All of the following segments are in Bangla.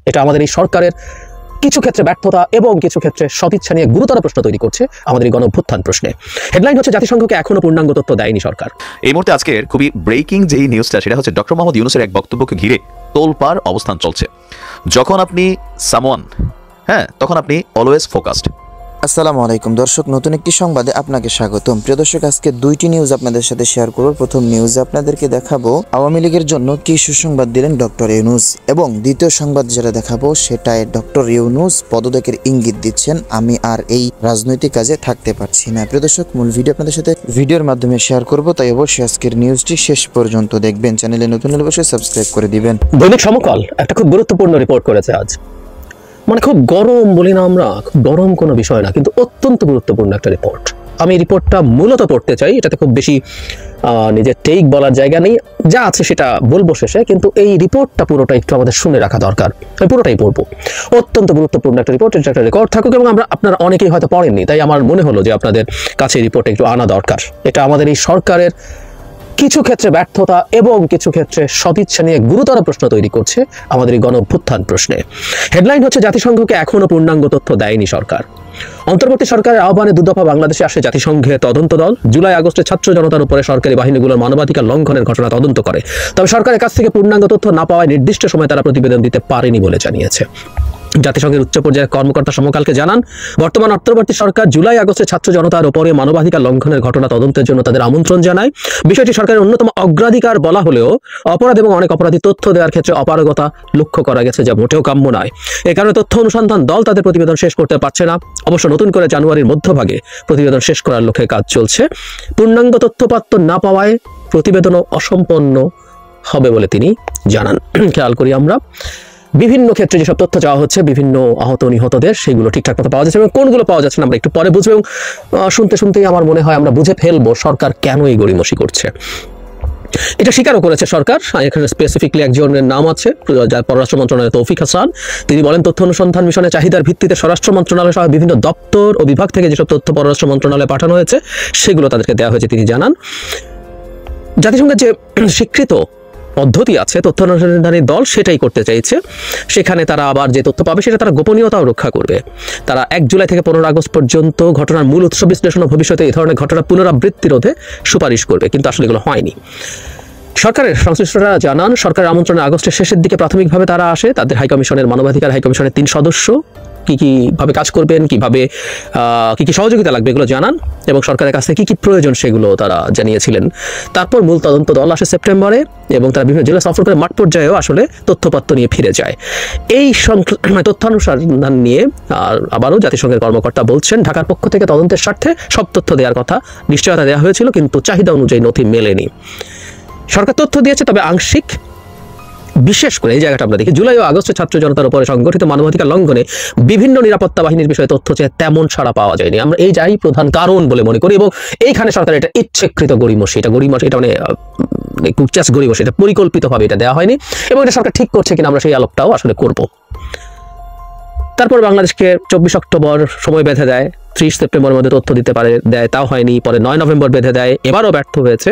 এটা আমাদের এই সরকারের কিছু ক্ষেত্রে ব্যর্থতা এবং কিছু ক্ষেত্রে সদিচ্ছা নিয়ে গুরুতর প্রশ্ন তৈরি করছে আমাদের এই গণঅভ্যুত্থান প্রশ্নে। হেডলাইন হচ্ছে জাতিসংঘকে এখনো পূর্ণাঙ্গ তথ্য দেয়নি সরকার। এই মুহূর্তে আজকের খুবই ব্রেকিং যেই নিউজটা সেটা হচ্ছে ডক্টর মোহাম্মদ ইউনূসের এক বক্তব্যকে ঘিরে তোলপাড় অবস্থান চলছে। যখন আপনি সামওয়ান তখন আপনি অলওয়েজ ফোকাসড। আসসালামু আলাইকুম দর্শক, নতুন একটি সংবাদে আপনাকে স্বাগতম। প্রিয় দর্শক, আজকে দুইটি নিউজ আপনাদের সাথে শেয়ার করব। প্রথম নিউজে আপনাদেরকে দেখাবো আওয়ামী লীগের জন্য কি সুসংবাদ দিলেন ডক্টর ইউনূস, এবং দ্বিতীয় সংবাদ যেটা দেখাবো সেটায় ডক্টর ইউনূস পদত্যাগের ইঙ্গিত দিচ্ছেন, আমি আর এই রাজনৈতিক কাজে থাকতে পারছি না। প্রিয় দর্শক, মূল ভিডিও আপনাদের সাথে ভিডিওর মাধ্যমে শেয়ার করব, তাই অবশ্যই আজকের নিউজটি শেষ পর্যন্ত দেখবেন। চ্যানেলে নতুন হলে অবশ্যই সাবস্ক্রাইব করে দিবেন। দৈনিক সমকাল একটা খুব গুরুত্বপূর্ণ রিপোর্ট করেছে আজ। মানে খুব গরম বলি না আমরা, খুব গরম কোনো বিষয় না, কিন্তু অত্যন্ত গুরুত্বপূর্ণ একটা রিপোর্ট। আমি রিপোর্টটা মূলত পড়তে চাই, এটাতে খুব বেশি নিজের টেক বলার জায়গা নেই, যা আছে সেটা বলবো শেষে, কিন্তু এই রিপোর্টটা পুরোটা একটু আমাদের শুনে রাখা দরকার। আমি পুরোটাই পড়বো, অত্যন্ত গুরুত্বপূর্ণ একটা রিপোর্ট, এটা একটা রেকর্ড থাকুক, এবং আপনারা অনেকেই হয়তো পড়েননি, তাই আমার মনে হলো যে আপনাদের কাছে এই রিপোর্টটা একটু আনা দরকার। এটা আমাদের এই সরকারের কিছু ক্ষেত্রে ব্যর্থতা এবং কিছু ক্ষেত্রে সদিচ্ছা নিয়ে গুরুতর প্রশ্ন তৈরি করছে আমাদের এই গণঅভ্যুত্থান প্রশ্নে। হেডলাইন হচ্ছে জাতিসংঘকে এখনো পূর্ণাঙ্গ তথ্য দেয়নি সরকার। অন্তর্বর্তী সরকারের আহ্বানে দুদফা বাংলাদেশে আসে জাতিসংঘের তদন্ত দল। জুলাই আগস্টে ছাত্র জনতার উপরে সরকারি বাহিনীগুলোর মানবাধিকার লঙ্ঘনের ঘটনা তদন্ত করে, তবে সরকারের কাছ থেকে পূর্ণাঙ্গ তথ্য না পাওয়ায় নির্দিষ্ট সময় তারা প্রতিবেদন দিতে পারেনি বলে জানিয়েছে। জাতিসংঘের উচ্চ পর্যায়ের কর্মকর্তা সমকালকে জানান, বর্তমান অন্তর্বর্তী সরকার জুলাই আগস্টে ছাত্র জনতার উপরে মানবাধিকার লঙ্ঘনের ঘটনা তদন্তের জন্য তাদের আমন্ত্রণ জানায়। বিষয়টি সরকারের অন্যতম অগ্রাধিকার বলা হলেও অপরাধ এবং অনেক অপরাধী তথ্য দেওয়ার ক্ষেত্রে অপারগতা লক্ষ্য করা গেছে, যা মোটেও কাম্য নয়। এ কারণে তথ্য অনুসন্ধান দল তাদের প্রতিবেদন শেষ করতে পারছে না। অবশ্য নতুন করে জানুয়ারির মধ্যভাগে প্রতিবেদন শেষ করার লক্ষ্যে কাজ চলছে। পূর্ণাঙ্গ তথ্যপাত্র না পাওয়ায় প্রতিবেদনও অসম্পন্ন হবে বলে তিনি জানান। খেয়াল করি আমরা, বিভিন্ন ক্ষেত্রে যেসব তথ্য চাওয়া হচ্ছে বিভিন্ন আহত নিহতদের, সেগুলো ঠিকঠাক মতো পাওয়া যাচ্ছে, এবং কোনগুলো পাওয়া যাচ্ছে না আমরা একটু পরে বুঝবো, এবং শুনতে শুনতেই আমার মনে হয় আমরা বুঝে ফেলবো সরকার কেন এই গড়িমসি করছে। এটা স্বীকারও করেছে সরকার। এখানে স্পেসিফিকলি একজনের নাম আছে, যার পররাষ্ট্র মন্ত্রণালয় তৌফিক হাসান। তিনি বলেন, তথ্য অনুসন্ধান মিশনের চাহিদার ভিত্তিতে স্বরাষ্ট্র মন্ত্রণালয় সহ বিভিন্ন দপ্তর ও বিভাগ থেকে যেসব তথ্য পররাষ্ট্র মন্ত্রণালয়ে পাঠানো হয়েছে সেগুলো তাদেরকে দেওয়া হয়েছে। তিনি জানান, জাতিসংঘের যে স্বীকৃত পদ্ধতি আছে তথ্য অনুসন্ধানী দল সেটাই করতে চাইছে। সেখানে তারা আবার যে তথ্য পাবে সেটা তারা গোপনীয়তাও রক্ষা করবে। তারা 1 জুলাই থেকে 15 আগস্ট পর্যন্ত ঘটনার মূল উৎস বিশ্লেষণ ও ভবিষ্যতে এই ধরনের ঘটনা পুনরাবৃত্তি রোধে সুপারিশ করবে, কিন্তু আসলে এগুলো হয়নি। সরকারের সংশ্লিষ্টরা জানান, সরকারের আমন্ত্রণে আগস্টের শেষের দিকে প্রাথমিকভাবে তারা আসে। তাদের হাইকমিশনের মানবাধিকার হাইকমিশনের 3 সদস্য কীভাবে কাজ করবেন, কীভাবে কী সহযোগিতা লাগবে এগুলো জানান, এবং সরকারের কাছ থেকে কী প্রয়োজন সেগুলো তারা জানিয়েছিলেন। তারপর মূল তদন্ত দল আসে সেপ্টেম্বরে, এবং তারা বিভিন্ন জেলা সফর করে মাঠ পর্যায়েও আসলে তথ্যপত্র নিয়ে ফিরে যায়। এই তথ্যানুসন্ধান নিয়ে আবারও জাতিসংঘের কর্মকর্তা বলছেন, ঢাকার পক্ষ থেকে তদন্তের স্বার্থে সব তথ্য দেওয়ার কথা নিশ্চয়তা দেওয়া হয়েছিল, কিন্তু চাহিদা অনুযায়ী নথি মেলেনি। সরকার তথ্য দিয়েছে, তবে আংশিক। বিশেষ করে এই জায়গাটা আমরা দেখি, জুলাই ও আগস্টে ছাত্র জনতার উপরে সংগঠিত মানবাধিকার লঙ্ঘনে বিভিন্ন নিরাপত্তা বাহিনীর বিষয়ে তথ্য চেয়ে তেমন সাড়া পাওয়া যায়নি। আমরা এই যাই প্রধান কারণ বলে মনে করি, এবং এইখানে সরকার এটা ইচ্ছাকৃত গড়িমসি, এটা মানে জাস্ট গড়িমসি, এটা পরিকল্পিতভাবে এটা দেওয়া হয়নি, এবং এটা সরকার ঠিক করছে কিনা আমরা সেই আলোকটাও আসলে করব। তারপর বাংলাদেশকে 24 অক্টোবর সময় বেঁধে দেয়, 30 সেপ্টেম্বরের মধ্যে তথ্য দিতে দেয়, তাও হয়নি। পরে 9 নভেম্বর বেঁধে দেয়, এবারও ব্যর্থ হয়েছে।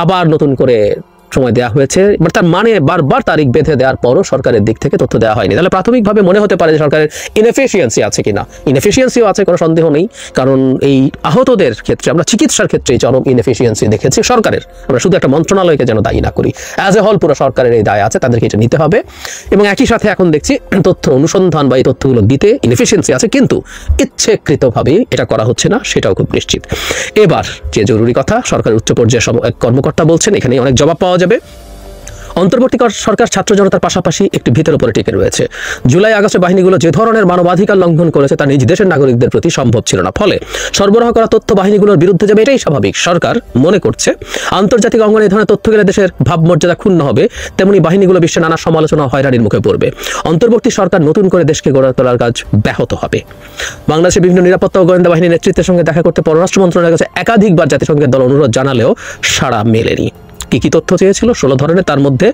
আবার নতুন করে সময় দেওয়া হয়েছে, তার মানে বারবার তারিখ বেঁধে দেওয়ার পরও সরকারের দিক থেকে তথ্য দেওয়া হয়নি। তাহলে প্রাথমিকভাবে মনে হতে পারে যে সরকারের ইনএফিসিয়েন্সি আছে কিনা। ইনএফিসিয়েন্সিও আছে, কোনো সন্দেহ নেই, কারণ এই আহতদের ক্ষেত্রে আমরা চিকিৎসার ক্ষেত্রে চরম ইনএফিসিয়েন্সি দেখেছি সরকারের। আমরা শুধু একটা মন্ত্রণালয়কে যেন দায়ী না করি, অ্যাজ এ হল পুরো সরকারের এই দায় আছে, তাদেরকে এটা নিতে হবে। এবং একই সাথে এখন দেখছি তথ্য অনুসন্ধান বা এই তথ্যগুলো দিতে ইনএফিসিয়েন্সি আছে, কিন্তু ইচ্ছাকৃতভাবে এটা করা হচ্ছে না, সেটাও খুব নিশ্চিত। এবার যে জরুরি কথা, সরকারের উচ্চ পর্যায়ের এক কর্মকর্তা বলছেন, এখানে অনেক জবাব পাওয়া যাবে। অন্তর্বর্তী সরকার ছাত্র জনতার পাশাপাশি একটি ভিতের উপরে টিকে রয়েছে। জুলাই আগস্টে বাহিনীগুলো যে ধরনের মানবাধিকার লঙ্ঘন করেছে তা নিজ দেশের নাগরিকদের প্রতি সম্ভব ছিল না, ফলে সরবরাহ করা তথ্য বাহিনীগুলোর বিরুদ্ধে যাবে, এটাই স্বাভাবিক। সরকার মনে করছে আন্তর্জাতিক অঙ্গনে এই ধরনের তথ্য গেলে দেশের ভাবমর্যাদা ক্ষুণ্ণ হবে, তেমনি বাহিনীগুলো বিশ্বে নানা সমালোচনা হয়রানির মুখে পড়বে। অন্তর্বর্তী সরকার নতুন করে দেশকে গড়ে তোলার কাজ ব্যাহত হবে। বাংলাদেশের বিভিন্ন নিরাপত্তা ও গোয়েন্দা বাহিনীর নেতৃত্বের সঙ্গে দেখা করতে পররাষ্ট্র মন্ত্রণালয়ের কাছে একাধিকবার জাতিসংঘের দল অনুরোধ জানালেও সাড়া মেলেনি। কি তথ্য চেয়েছিল? 16 ধরনের, তার মধ্যে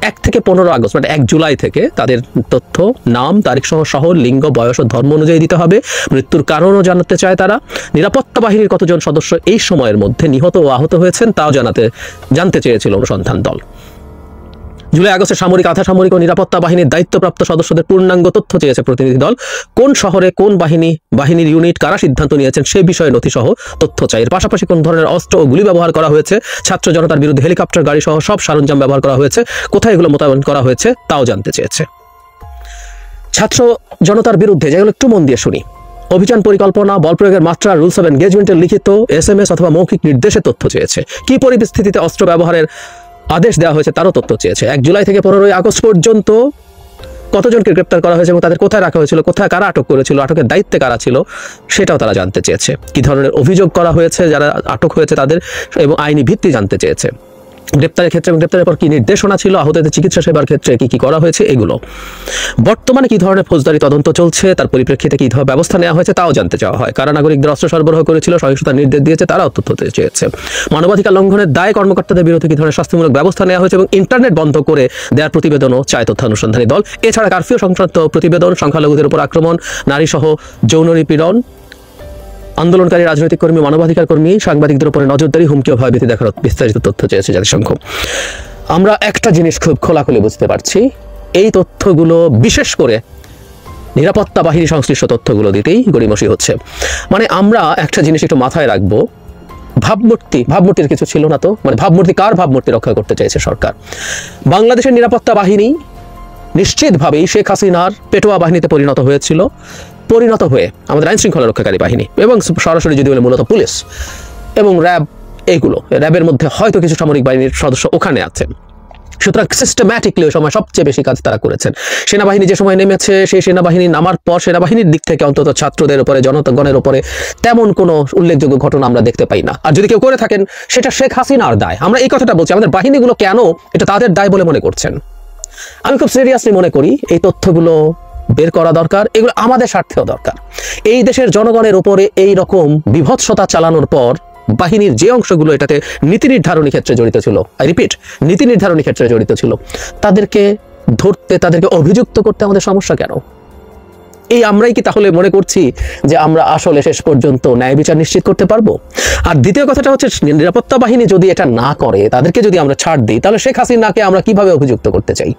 1 থেকে 15 আগস্ট মানে 1 জুলাই থেকে তাদের তথ্য, নাম, তারিখ সহ শহর, লিঙ্গ, বয়স ও ধর্ম অনুযায়ী দিতে হবে। মৃত্যুর কারণও জানাতে চায় তারা। নিরাপত্তা বাহিনীর কতজন সদস্য এই সময়ের মধ্যে নিহত ও আহত হয়েছেন তাও জানতে চেয়েছিল অনুসন্ধান দল। জুলাই আগস্টে সামরিক, আধা সামরিক ও নিরাপত্তা বাহিনীর দায়িত্বপ্রাপ্ত সদস্যদের পূর্ণাঙ্গ তথ্য চেয়েছে প্রতিনিধি দল। কোন শহরে কোন বাহিনীর ইউনিট কারা সিদ্ধান্ত নিয়েছেন সে বিষয়ে নথি সহ তথ্য চাই। এর পাশাপাশি কোন ধরনের অস্ত্র ও গুলি ব্যবহার করা হয়েছে, ছাত্র জনতার বিরুদ্ধে হেলিকপ্টার গাড়ি সহ সব সরঞ্জাম ব্যবহার করা হয়েছে, কোথায় এগুলো মোতায়েন করা হয়েছে তাও জানতে চেয়েছে। ছাত্র জনতার বিরুদ্ধে, যেগুলো একটু মন দিয়ে শুনি, অভিযান পরিকল্পনা, বল প্রয়োগের মাত্রা, রুলস অফ এনগেজমেন্টের লিখিত, SMS অথবা মৌখিক নির্দেশের তথ্য চেয়েছে। কি পরিস্থিতিতে অস্ত্র ব্যবহারের আদেশ দেওয়া হয়েছে তারও তথ্য চেয়েছে। 1 জুলাই থেকে 15 আগস্ট পর্যন্ত কতজনকে গ্রেপ্তার করা হয়েছে এবং তাদের কোথায় রাখা হয়েছিল, কোথায় কারা আটক করেছিল, আটকের দায়িত্বে কারা ছিল সেটাও তারা জানতে চেয়েছে। কি ধরনের অভিযোগ করা হয়েছে যারা আটক হয়েছে তাদের, এবং আইনি ভিত্তি জানতে চেয়েছে। গ্রেপ্তারের ক্ষেত্রে এবং গ্রেপ্তারের পর কি নির্দেশনা ছিল, আহতদের চিকিৎসা সেবার ক্ষেত্রে কি কি করা হয়েছে, এগুলো বর্তমানে কি ধরনের ফৌজদারি তদন্ত চলছে, তার পরিপ্রেক্ষিতে কি ধরনের ব্যবস্থা নেওয়া হয়েছে তাও জানতে চাওয়া হয়। কারা নাগরিকদের অস্ত্র সরবরাহ করেছিল, সহিংসতার নির্দেশ দিয়েছে, তারাও তথ্য চেয়েছে। মানবাধিকার লঙ্ঘনের দায় কর্মকর্তাদের বিরুদ্ধে কি ধরনের শাস্তিমূলক ব্যবস্থা নেওয়া হয়েছে এবং ইন্টারনেট বন্ধ করে দেওয়ার প্রতিবেদনও চায় তথ্যানুসন্ধানী দল। এছাড়া কারফিউ সংক্রান্ত প্রতিবেদন, সংখ্যালঘুদের উপর আক্রমণ, নারী সহ যৌন নিপীড়ন, আন্দোলনকারী রাজনৈতিক কর্মী, মানবাধিকার কর্মী, সাংবাদিকদের উপরে নজরদারি, হুমকি ও ভয়ভীতি দেখার বিস্তারিত তথ্য চেয়েছে জাতিসংঘ। আমরা একটা জিনিস খুব খোলাখুলি বুঝতে পারছি, এই তথ্যগুলো বিশেষ করে নিরাপত্তা বাহিনী সংশ্লিষ্ট তথ্যগুলো দিতেই গড়িমসি হচ্ছে। মানে আমরা একটা জিনিস একটু মাথায় রাখবো, ভাবমূর্তির কিছু ছিল না তো, মানে কার ভাবমূর্তি রক্ষা করতে চাইছে সরকার? বাংলাদেশের নিরাপত্তা বাহিনী নিশ্চিতভাবেই শেখ হাসিনার পেটোয়া বাহিনীতে পরিণত হয়ে আমাদের আইন শৃঙ্খলা রক্ষাকারী বাহিনী এবং সরাসরি যদি বলে মূলত পুলিশ এবং র্যাব, এইগুলো র্যাবের মধ্যে হয়তো কিছু সামরিক বাহিনীর সদস্য ওখানে আছেন। সুতরাং সিস্টেম্যাটিকলি ওই সময় সবচেয়ে বেশি কাজ তারা করেছেন। সেনাবাহিনী যে সময় নেমেছে, সেই সেনাবাহিনী নামার পর সেনাবাহিনীর দিক থেকে অন্তত ছাত্রদের উপরে, জনগণের উপরে তেমন কোনো উল্লেখযোগ্য ঘটনা আমরা দেখতে পাই না। আর যদি কেউ করে থাকেন সেটা শেখ হাসিনার দায়। আমরা এই কথাটা বলছি, আমাদের বাহিনীগুলো কেন এটা তাদের দায় বলে মনে করছেন? আমি খুব সিরিয়াসলি মনে করি এই তথ্যগুলো বের করা দরকার, এগুলো আমাদের স্বার্থেও দরকার। এই দেশের জনগণের উপরে এই রকম বিভৎসতা চালানোর পর বাহিনীর যে অংশগুলো এটাতে নীতি নির্ধারণী ক্ষেত্রে জড়িত ছিল, নীতি নির্ধারণী ক্ষেত্রে জড়িত ছিল, তাদেরকে ধরতে, তাদেরকে অভিযুক্ত করতে আমাদের সমস্যা কেন? এই আমরাই কি তাহলে মনে করছি যে আমরা আসলে শেষ পর্যন্ত ন্যায় বিচার নিশ্চিত করতে পারবো? আর দ্বিতীয় কথাটা হচ্ছে, নিরাপত্তা বাহিনী যদি এটা না করে, তাদেরকে যদি আমরা ছাড় দিই, তাহলে শেখ হাসিনাকে আমরা কিভাবে অভিযুক্ত করতে চাই?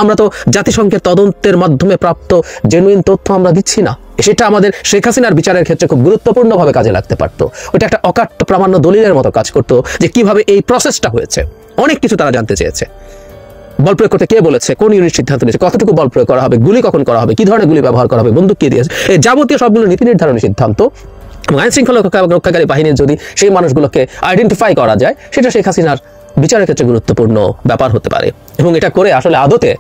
আমরা তো জাতিসংঘের তদন্তের মাধ্যমে প্রাপ্ত জেনুইন তথ্য আমরা দিচ্ছি না। সেটা আমাদের শেখ হাসিনার বিচারের ক্ষেত্রে খুব গুরুত্বপূর্ণভাবে কাজে লাগতে পারতো। ওটা একটা অকাট্য প্রামাণ্য দলিলের মতো কাজ করতো, যে কিভাবে এই প্রসেসটা হয়েছে। অনেক কিছু তারা জানতে চেয়েছে। বল প্রয়োগ করতে কে বলেছে, কোন ইউনিট সিদ্ধান্ত নিয়েছে, কতটুকু বল প্রয়োগ করা হবে, গুলি কখন করা হবে, কি ধরনের গুলি ব্যবহার করা হবে, বন্দুক কে দিয়েছে, এই যাবতীয় সবগুলো নীতি নির্ধারণী সিদ্ধান্ত। আইন শৃঙ্খলা রক্ষাকারী বাহিনীর যদি সেই মানুষগুলোকে আইডেন্টিফাই করা যায়, সেটা শেখ হাসিনার বিচারের ক্ষেত্রে গুরুত্বপূর্ণ ব্যাপার হতে পারে। এবং এটা করে আসলে আদতে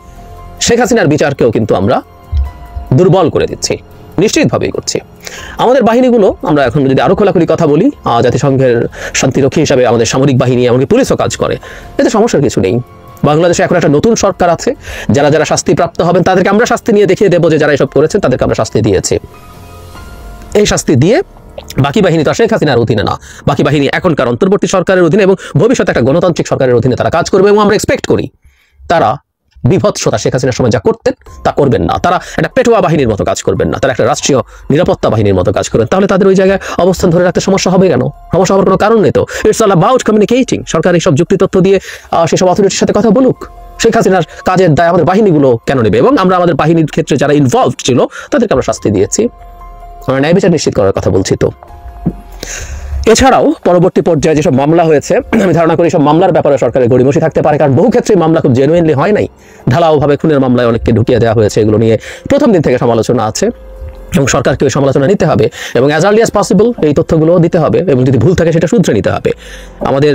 শেখ হাসিনার বিচারকেও কিন্তু আমরা দুর্বল করে দিচ্ছি, নিশ্চিতভাবেই করছি। আমাদের বাহিনীগুলো, আমরা এখন যদি আরো খোলাখুলি কথা বলি, জাতিসংঘের শান্তিরক্ষী হিসাবে আমাদের সামরিক বাহিনী, এমনকি পুলিশও কাজ করে, এতে সমস্যার কিছু নেই। বাংলাদেশে এখন একটা নতুন সরকার আছে, যারা শাস্তিপ্রাপ্ত হবেন তাদেরকে আমরা শাস্তি নিয়ে দেখিয়ে দেবো যে যারা এসব করেছেন তাদেরকে আমরা শাস্তি দিয়েছি। এই শাস্তি দিয়ে বাকি বাহিনী তো শেখ হাসিনার অধীনে না, বাকি বাহিনী এখনকার অন্তর্বর্তী সরকারের অধীনে এবং ভবিষ্যতে একটা গণতান্ত্রিক সরকারের অধীনে তারা কাজ করবে। এবং আমরা এক্সপেক্ট করি তারা বিভৎসতা শেখ হাসিনার সময় যা করতেন তা করবেন না, তারা একটা পেটোয়া বাহিনীর মতো কাজ করবেন না, তারা একটা রাষ্ট্রীয় নিরাপত্তা বাহিনীর মতো কাজ করবেন। তাহলে তাদের ওই জায়গায় অবস্থান ধরে রাখতে সমস্যা হবে কেন? সমস্যা হওয়ার কোনো কারণ নেই তো। It's all about communicating. সরকার এইসব যুক্তি তথ্য দিয়ে সেসব অথরিটির সাথে কথা বলুক। শেখ হাসিনার কাজের দায় আমাদের বাহিনীগুলো কেন নেবে? এবং আমরা আমাদের বাহিনীর ক্ষেত্রে যারা ইনভলভড ছিল তাদেরকে আমরা শাস্তি দিয়েছি। আমরা ন্যায় বিচার নিশ্চিত করার কথা বলছি তো। এছাড়াও পরবর্তী পর্যায়ে যেসব মামলা হয়েছে, আমি ধারণা করি সব মামলার ব্যাপারে সরকারের গড়িমসি থাকতে পারে, কারণ বহু ক্ষেত্রে মামলা খুব জেনুইনলি হয় নাই। ঢালাওভাবে খুনের মামলায় অনেককে ঢুকিয়ে দেওয়া হয়েছে। এগুলো নিয়ে প্রথম দিন থেকে সমালোচনা আছে এবং সরকারকে ওই সমালোচনা নিতে হবে এবং অ্যাজ আর্লি অ্যাজ পসিবল এই তথ্যগুলো দিতে হবে এবং যদি ভুল থাকে সেটা শুধরে নিতে হবে। আমাদের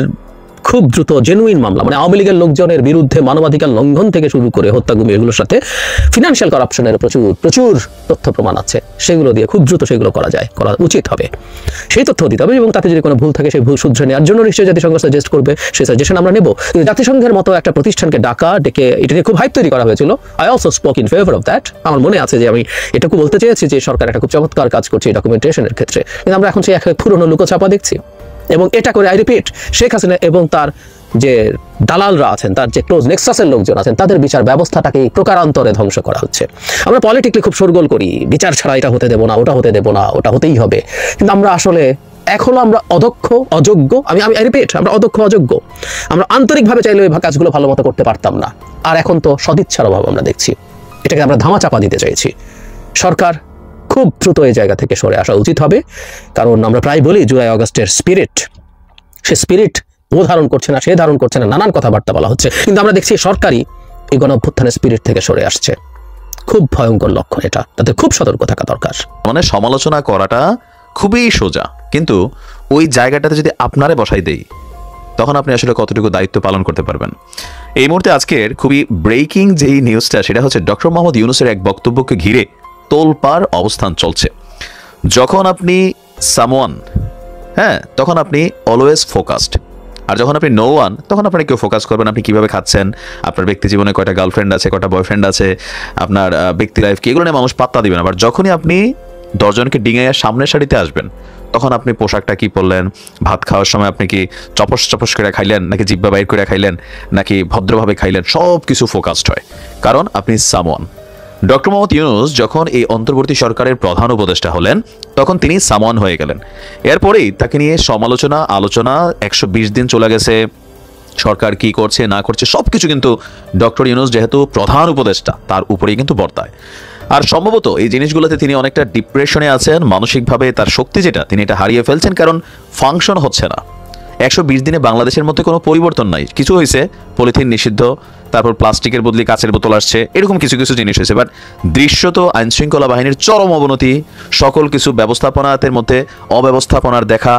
খুব দ্রুত জেনুইন মামলা, মানে আওয়ামী লীগের লোকজনের বিরুদ্ধে মানবাধিকার লঙ্ঘন থেকে শুরু করে হত্যাগুমি, এগুলোর সাথে ফিনান্সিয়াল করাপশনের প্রচুর তথ্য প্রমাণ আছে, সেগুলো দিয়ে খুব দ্রুত সেগুলো করা উচিত হবে। সেই তথ্য দিতে হবে এবং তাতে যদি কোনো ভুল থাকে সেই ভুল শুধরে নেওয়ার জন্য নিশ্চয়ই জাতিসংঘ সাজেস্ট করবে, সেই সাজেশন আমরা নেব। কিন্তু জাতিসংঘের মতো একটা প্রতিষ্ঠানকে ডেকে এটা নিয়ে খুব হাইপ তৈরি করা হয়েছিল। I also spoke in favour of that. আমার মনে আছে যে আমি এটুকু বলতে চেয়েছি যে সরকার একটা খুব চমৎকার কাজ করছে ডকুমেন্টেশনের ক্ষেত্রে, কিন্তু আমরা এখন সেই এক পুরনো লুকোছাপা দেখছি। এবং এটা করে আই রিপিট, শেখ হাসিনা এবং তার যে দালালরা আছেন, তার যে ক্লোজ নেক্সাসের লোকজন আছেন, তাদের বিচার ব্যবস্থাটাকে প্রকারান্তরে ধ্বংস করা হচ্ছে। আমরা পলিটিক্যালি খুব শোরগোল করি, বিচার ছাড়া এটা হতে দেবো না, ওটা হতে দেবো না, ওটা হতেই হবে। কিন্তু আমরা আসলে এখনো আমরা অদক্ষ, অযোগ্য। আমি রিপিট, আমরা অদক্ষ, অযোগ্য। আমরা আন্তরিকভাবে চাইলে ওই কাজগুলো ভালো মতো করতে পারতাম না। আর এখন তো সদিচ্ছার অভাব আমরা দেখছি, এটাকে আমরা ধামাচাপা দিতে চাইছি। সরকার খুব দ্রুত এই জায়গা থেকে সরে আসা উচিত হবে, কারণ আমরা প্রায় বলি জুলাই আগস্টের স্পিরিট, সে স্পিরিট ও ধারণ করছে না, সে ধারণ করছে না, নানান কথাবার্তা বলা হচ্ছে, কিন্তু আমরা দেখছি সরকারই এই গণ অভ্যুত্থানের স্পিরিট থেকে সরে আসছে। খুব ভয়ঙ্কর লক্ষণ এটা, তাদের খুব সতর্ক থাকা দরকার। মানে সমালোচনা করাটা খুবই সোজা, কিন্তু ওই জায়গাটাতে যদি আপনারে বসাই দেই, তখন আপনি আসলে কতটুকু দায়িত্ব পালন করতে পারবেন। এই মুহূর্তে আজকের খুবই ব্রেকিং যেই নিউজটা, সেটা হচ্ছে ডক্টর মোহাম্মদ ইউনূসের এক বক্তব্যকে ঘিরে তোলপাড় অবস্থান চলছে। যখন আপনি সামওয়ান, তখন আপনি অলওয়েজ ফোকাসড, আর যখন আপনি নো ওয়ান, তখন আপনারা কেউ ফোকাস করবেন আপনি কিভাবে খাচ্ছেন, আপনার ব্যক্তি জীবনে কয়টা গার্লফ্রেন্ড আছে, কয়টা বয়ফ্রেন্ড আছে, আপনার ব্যক্তি লাইফ কি, এগুলো নিয়ে মানুষ পাত্তা দিবেন। আবার যখনই আপনি 10 জনকে ডিঙাইয়া সামনের সারিতে আসবেন, তখন আপনি পোশাকটা কি পরলেন, ভাত খাওয়ার সময় আপনি কি চপস চপস করে খাইলেন, নাকি জিব্বা বাইর করে খাইলেন, নাকি ভদ্রভাবে খাইলেন, সব কিছু ফোকাসড হয়, কারণ আপনি সামওয়ান। ডক্টর মোহাম্মদ ইউনূস যখন এই অন্তর্বর্তী সরকারের প্রধান উপদেষ্টা হলেন, তখন তিনি সামওয়ান হয়ে গেলেন। এরপরেই তাকে নিয়ে সমালোচনা, আলোচনা, 120 দিন চলে গেছে, সরকার কি করছে না করছে সবকিছু কিন্তু ডক্টর ইউনূস যেহেতু প্রধান উপদেষ্টা, তার উপরেই কিন্তু বর্তায়। আর সম্ভবত এই জিনিসগুলোতে তিনি অনেকটা ডিপ্রেশনে আছেন, মানসিকভাবে তার শক্তি যেটা, তিনি এটা হারিয়ে ফেলছেন, কারণ ফাংশন হচ্ছে না। 120 দিনে বাংলাদেশের মধ্যে কোনো পরিবর্তন নাই। কিছু হয়েছে, পলিথিন নিষিদ্ধ, তারপর প্লাস্টিকের বদলে কাঁচের বোতল আসছে, এরকম কিছু কিছু জিনিস হয়েছে, বাট দৃশ্যত আইনশৃঙ্খলা বাহিনীর চরম অবনতি, সকল কিছু ব্যবস্থাপনাতের মধ্যে অব্যবস্থাপনার দেখা,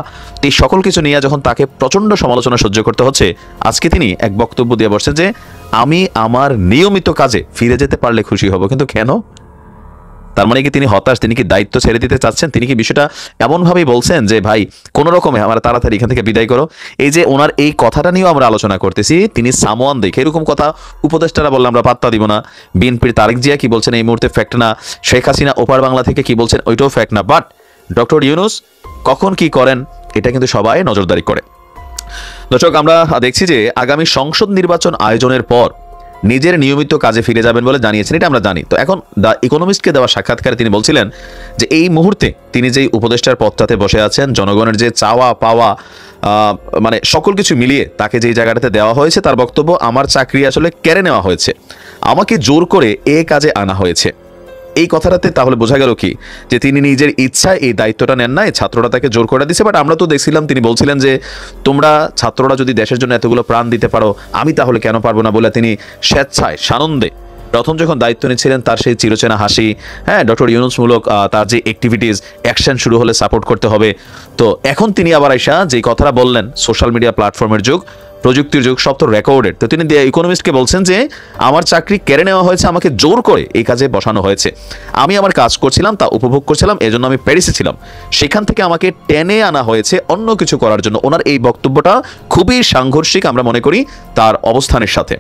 এই সকল কিছু নিয়ে যখন তাকে প্রচণ্ড সমালোচনা সহ্য করতে হচ্ছে, আজকে তিনি এক বক্তব্য দিয়ে বসছেন যে আমি আমার নিয়মিত কাজে ফিরে যেতে পারলে খুশি হব। কিন্তু কেন? তার মানে কি তিনি হতাশ, তিনি কি দায়িত্ব ছেড়ে দিতে চাচ্ছেন? তিনি কি বিষয়টা এমনভাবেই বলছেন যে ভাই কোনো রকমে আমার তাড়াতাড়ি এখান থেকে বিদায় করো? এই যে ওনার এই কথাটা নিয়েও আমরা আলোচনা করতেছি, তিনি সামওয়ান দেখে এরকম কথা উপদেষ্টারা বললে আমরা পাত্তা দিব না। বিএনপির তারেক জিয়া কি বলছেন এই মুহূর্তে ফ্যাক্ট না, শেখ হাসিনা ওপার বাংলা থেকে কি বলছেন ওইটাও ফ্যাক্ট না, বাট ডক্টর ইউনূস কখন কি করেন এটা কিন্তু সবাই নজরদারি করে। দর্শক, আমরা দেখছি যে আগামী সংসদ নির্বাচন আয়োজনের পর নিজের নিয়মিত কাজে ফিরে যাবেন বলে জানিয়েছেন, এটা আমরা জানি। তো এখন দ্য ইকোনমিস্টকে দেওয়া সাক্ষাৎকারে তিনি বলছিলেন যে এই মুহূর্তে তিনি যেই উপদেষ্টার পদটাতে বসে আছেন, জনগণের যে চাওয়া পাওয়া, মানে সকল কিছু মিলিয়ে তাকে যেই জায়গাটাতে দেওয়া হয়েছে, তার বক্তব্য আমার চাকরি আসলে কেড়ে নেওয়া হয়েছে, আমাকে জোর করে এ কাজে আনা হয়েছে। এই কথাটাতে তাহলে বোঝা গেল কি যে তিনি নিজের ইচ্ছায় এই দায়িত্বটা নেন নাই, ছাত্ররা তাকে জোর করে দিছে। বাট আমরা তো দেখছিলাম তিনি বলছিলেন যে তোমরা ছাত্ররা যদি দেশের জন্য এতগুলো প্রাণ দিতে পারো, আমি তাহলে কেন পারবো না, বলে তিনি স্বেচ্ছায় সানন্দে প্রথম যখন দায়িত্ব নিচ্ছিলেন তার সেই চিরচেনা হাসি, ডক্টর ইউনূসমূলক তার যে অ্যাক্টিভিটিস, অ্যাকশন শুরু হলে সাপোর্ট করতে হবে। তো এখন তিনি আবার আইসা যেই কথাটা বললেন, সোশ্যাল মিডিয়া প্ল্যাটফর্মের যুগ, প্রযুক্তির যুগ, সব তো রেকর্ডেড। তো তিনি ইকোনমিস্টকে বলছেন যে আমার চাকরি কেড়ে নেওয়া হয়েছে, আমাকে জোর করে এই কাজে বসানো হয়েছে, আমি আমার কাজ করছিলাম, তা উপভোগ করছিলাম, এজন্য আমি প্যারিসে ছিলাম, সেখান থেকে আমাকে টেনে আনা হয়েছে অন্য কিছু করার জন্য। ওনার এই বক্তব্যটা খুবই সাংঘর্ষিক আমরা মনে করি তার অবস্থানের সাথে।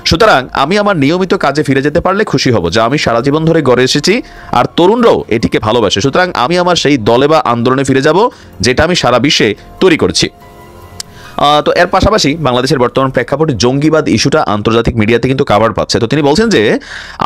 সুতরাং আমি আমার নিয়মিত কাজে ফিরে যেতে পারলে খুশি হব, যা আমি সারা জীবন ধরে গড়ে এসেছি, আর তরুণরাও এটিকে ভালোবাসে। সুতরাং আমি আমার সেই দলে বা আন্দোলনে ফিরে যাব যেটা আমি সারা বিশ্বে তৈরি করেছি। তো এর পাশাপাশি বাংলাদেশের বর্তমান প্রেক্ষাপটে জঙ্গিবাদ ইস্যুটা আন্তর্জাতিক মিডিয়াতে কিন্তু কাভার পাচ্ছে। তো তিনি বলছেন যে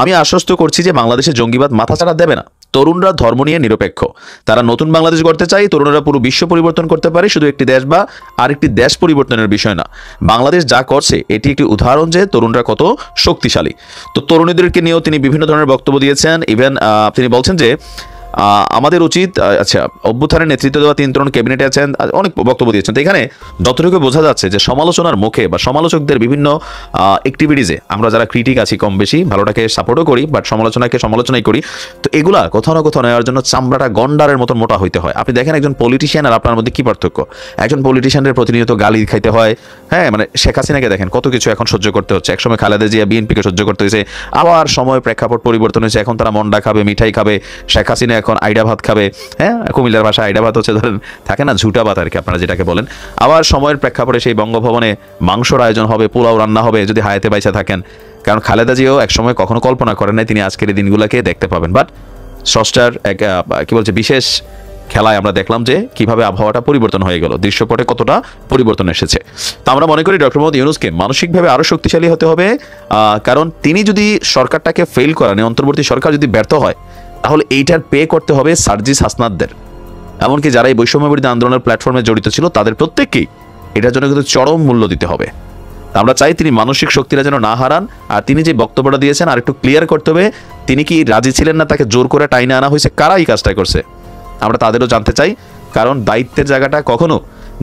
আমি আশ্বস্ত করছি যে বাংলাদেশে জঙ্গিবাদ মাথাচাড়া দেবে না। তরুণরা ধর্ম নিয়ে নিরপেক্ষ, তারা নতুন বাংলাদেশ গড়তে চায়, তরুণরা পুরো বিশ্ব পরিবর্তন করতে পারে, শুধু একটি দেশ বা আরেকটি দেশ পরিবর্তনের বিষয় না। বাংলাদেশ যা করছে এটি একটি উদাহরণ যে তরুণরা কত শক্তিশালী। তো তরুণীদেরকে নিয়েও তিনি বিভিন্ন ধরনের বক্তব্য দিয়েছেন। ইভেন তিনি বলছেন যে আমাদের উচিত, আচ্ছা, অভ্যুত্থানের নেতৃত্ব দেওয়া 3 তরুণ ক্যাবিনেটে আছেন, অনেক বক্তব্য দিয়েছেন। তো এখানে যতটুকু বোঝা যাচ্ছে যে সমালোচনার মুখে বা সমালোচকদের বিভিন্ন অ্যাক্টিভিটিসে আমরা যারা ক্রিটিক আছি কম বেশি, ভালোটাকে সাপোর্টও করি বাট সমালোচনাকে সমালোচনাই করি। তো এগুলা কোথাও না কোথাও নেওয়ার জন্য চামড়াটা গন্ডারের মতন মোটা হইতে হয়। আপনি দেখেন একজন পলিটিশিয়ান আর আপনার মধ্যে কি পার্থক্য? একজন পলিটিশিয়ানের প্রতিনিয়ত গালি খাইতে হয়, মানে শেখ হাসিনাকে দেখেন কত কিছু এখন সহ্য করতে হচ্ছে, একসময় খালেদা জিয়া বিএনপিকে সহ্য করতে হয়েছে, আবার সময় প্রেক্ষাপট পরিবর্তন হয়েছে, এখন তারা মন্ডা খাবে, মিঠাই খাবে, শেখ হাসিনা এখন আইডা ভাত খাবে। কুমিল্লার ভাষা আইডা ভাত হচ্ছে ধরেন থাকে না ঝুটা ভাত আর কি, আপনারা যেটাকে বলেন। আবার সময়ের প্রেক্ষাপটে সেই বঙ্গভবনে মাংসর আয়োজন হবে, পোলাও রান্না হবে যদি হায়াতে বাইসা থাকেন। কারণ খালেদা জিয়াও একসময় কখনো কল্পনা করেন নাই তিনি আজকের এই দিনগুলোকে দেখতে পাবেন। বাট স্রষ্টার এক কি বলছে বিশেষ খেলায় আমরা দেখলাম যে কিভাবে আবহাওয়াটা পরিবর্তন হয়ে গেল, দৃশ্যপটে কতটা পরিবর্তন এসেছে। তো আমরা মনে করি ডক্টর মোহাম্মদ ইউনূসকে মানসিকভাবে আরো শক্তিশালী হতে হবে, কারণ তিনি যদি সরকারটাকে ফেল করেন, অন্তর্বর্তী সরকার যদি ব্যর্থ হয়, তাহলে এইটার পে করতে হবে সার্জিস হাসনাতদের। এমনকি যারা এই বৈষম্য বিরোধী আন্দোলনের প্ল্যাটফর্মে জড়িত ছিল তাদের প্রত্যেককেই এটার জন্য কিন্তু চরম মূল্য দিতে হবে। আমরা চাই তিনি মানসিক শক্তিরা যেন না হারান। আর তিনি যে বক্তব্যটা দিয়েছেন আর একটু ক্লিয়ার করতে হবে, তিনি কি রাজি ছিলেন না, তাকে জোর করে টাইনে আনা হয়েছে, কারা এই কাজটা করছে আমরা তাদেরও জানতে চাই। কারণ দায়িত্বের জায়গাটা কখনো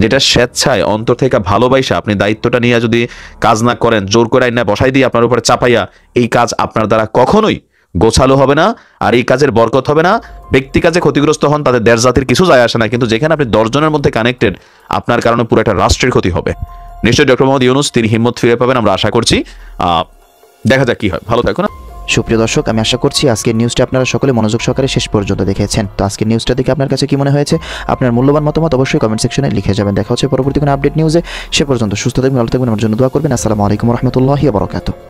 যেটা স্বেচ্ছায় অন্তর থেকে ভালোবাসা আপনি দায়িত্বটা নিয়ে যদি কাজ না করেন, জোর করে আইনা বসাই দিয়ে আপনার উপরে চাপাইয়া, এই কাজ আপনার দ্বারা কখনোই গোছালো হবে না। আর এই কাজের বরকত হবে না। ব্যক্তি কাজে ক্ষতিগ্রস্ত হন, তাদের দেশ জাতির কিছু যায় আসে না, কিন্তু যেখানে আপনি 10 জনের মধ্যে কানেক্টেড, আপনার কারণে পুরো একটা রাষ্ট্রের ক্ষতি হবে। নিশ্চয়ই ডক্টর মোহাম্মদ ইউনূস তিনি হিম্মত ফিরে পাবেন, আমরা আশা করছি। দেখা যাক কি হয়। ভালো থাকুন। সুপ্রিয় দর্শক, আমি আশা করছি আজকের নিউজটা আপনারা সকলে মনোযোগ সহকারে শেষ পর্যন্ত দেখেছেন। তো আজকের নিউজটা দেখে আপনার কাছে কি মনে হয়েছে, আপনার মূল্যবান মতামত অবশ্যই কমেন্ট সেকশনে লিখে যাবেন। দেখা হচ্ছে পরবর্তী কোনো আপডেট নিউজে। সে পর্যন্ত সুস্থ থাকবেন, ভালো থাকবেন, আমার জন্য দোয়া করবেন। আসসালামু আলাইকুম রহমতুল্লাহি ওয়া বারাকাতুহু।